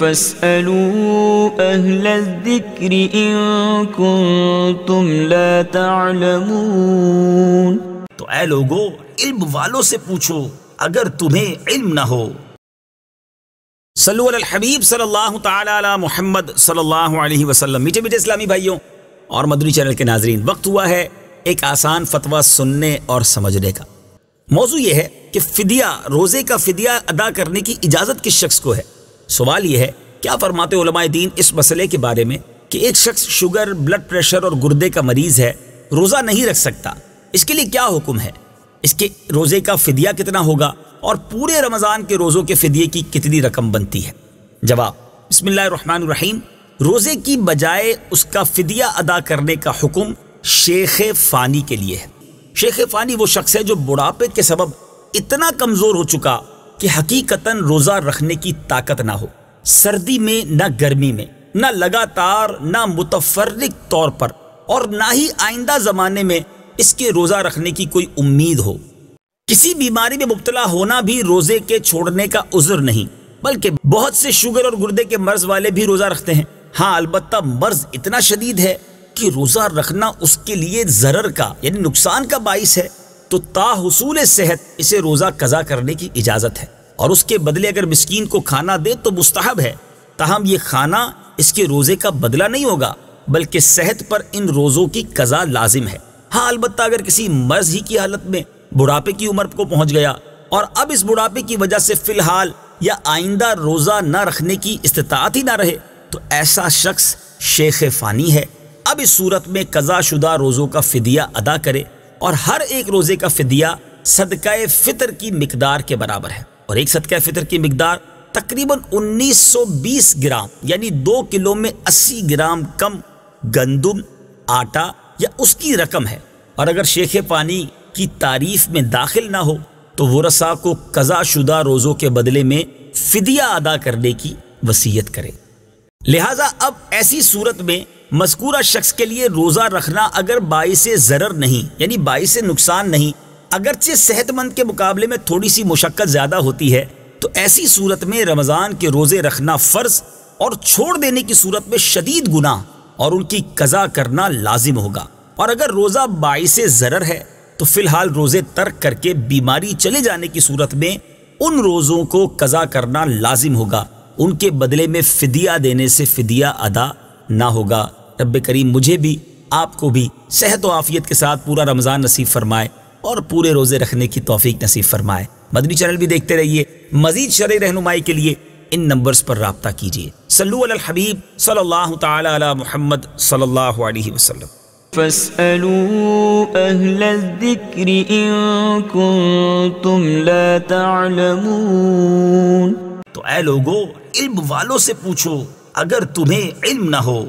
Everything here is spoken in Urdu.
فاسألوا أهل الذكر إن كنتم لا تعلمون۔ تو اے لوگو علم والوں سے پوچھو اگر تمہیں علم نہ ہو۔ صلو علی الحبیب صلی اللہ تعالی علی محمد صلی اللہ علیہ وسلم۔ میٹھے میٹھے اسلامی بھائیوں اور مدنی چینل کے ناظرین، وقت ہوا ہے ایک آسان فتویٰ سننے اور سمجھنے کا۔ موضوع یہ ہے کہ فدیہ، روزے کا فدیہ ادا کرنے کی اجازت کس شخص کو ہے؟ سوال یہ ہے، کیا فرماتے علماء دین اس مسئلے کے بارے میں کہ ایک شخص شوگر، بلڈ پریشر اور گردے کا مریض ہے، روزہ نہیں رکھ سکتا، اس کے لیے کیا حکم ہے؟ اس کے روزے کا فدیہ کتنا ہوگا اور پورے رمضان کے روزوں کے فدیے کی کتنی رقم بنتی ہے؟ جواب، بسم اللہ الرحمن الرحیم۔ روزے کی بجائے اس کا فدیہ ادا کرنے کا حکم شیخ فانی کے لیے ہے۔ شیخ فانی وہ شخص ہے جو بڑھاپے کے سبب اتنا کمزور ہو چکا کہ حقیقتاً روزہ رکھنے کی طاقت نہ ہو، سردی میں نہ گرمی میں، نہ لگاتار نہ متفرق طور پر، اور نہ ہی آئندہ زمانے میں اس کے روزہ رکھنے کی کوئی امید ہو۔ کسی بیماری میں مبتلا ہونا بھی روزے کے چھوڑنے کا عذر نہیں، بلکہ بہت سے شوگر اور گردے کے مرض والے بھی روزہ رکھتے ہیں۔ ہاں البتہ مرض اتنا شدید ہے کہ روزہ رکھنا اس کے لیے ضرر کا یعنی نقصان کا باعث ہے، تو تا حصول صحت اسے روزہ قضا کرنے کی اجازت ہے، اور اس کے بدلے اگر مسکین کو کھانا دے تو مستحب ہے، تاہم یہ کھانا اس کے روزے کا بدلہ نہیں ہوگا، بلکہ صحت پر ان روزوں کی قضا لازم ہے۔ ہاں البتہ اگر کسی مرض ہی کی حالت میں بڑھاپے کی عمر کو پہنچ گیا اور اب اس بڑھاپے کی وجہ سے فی الحال یا آئندہ روزہ نہ رکھنے کی استطاعت ہی نہ رہے، تو ایسا شخص شیخ فانی ہے۔ اب اس صورت میں قضا شدہ روزوں کا فدیہ ادا کرے، اور ہر ایک روزے کا فدیہ صدقہ فطر کی مقدار کے برابر ہے، اور ایک صدقہ فطر کی مقدار تقریباً 1920 گرام یعنی 2 کلو میں 80 گرام کم گندم، آٹا یا اس کی رقم ہے۔ اور اگر شیخ فانی کی تعریف میں داخل نہ ہو تو ورثاء کو قضا شدہ روزوں کے بدلے میں فدیہ ادا کرنے کی وصیت کرے۔ لہٰذا اب ایسی صورت میں مذکورہ شخص کے لیے روزہ رکھنا اگر باعث ضرر نہیں یعنی باعث نقصان نہیں، اگرچہ صحت مند کے مقابلے میں تھوڑی سی مشقت زیادہ ہوتی ہے، تو ایسی صورت میں رمضان کے روزے رکھنا فرض اور چھوڑ دینے کی صورت میں شدید گناہ اور ان کی قضا کرنا لازم ہوگا۔ اور اگر روزہ باعث ضرر ہے تو فی الحال روزے ترک کر کے بیماری چلے جانے کی صورت میں ان روزوں کو قضا کرنا لازم ہوگا، ان کے بدلے میں فدیہ دینے سے فدیہ ادا نہ ہوگا۔ رب کریم مجھے بھی آپ کو بھی صحت و عافیت کے ساتھ پورا رمضان نصیب فرمائے اور پورے روزے رکھنے کی توفیق نصیب فرمائے۔ مدنی چینل بھی دیکھتے رہیے، مزید شرعی رہنمائی کے لیے ان نمبرز پر رابطہ کیجیے۔ صلو علی الحبیب صلی اللہ تعالی علی محمد صلی اللہ علیہ وسلم۔ فاسألوا أهل الذكر إن كنتم لا تعلمون۔ تو اے لوگو علم والوں سے پوچھو اگر تمہیں علم نہ ہو۔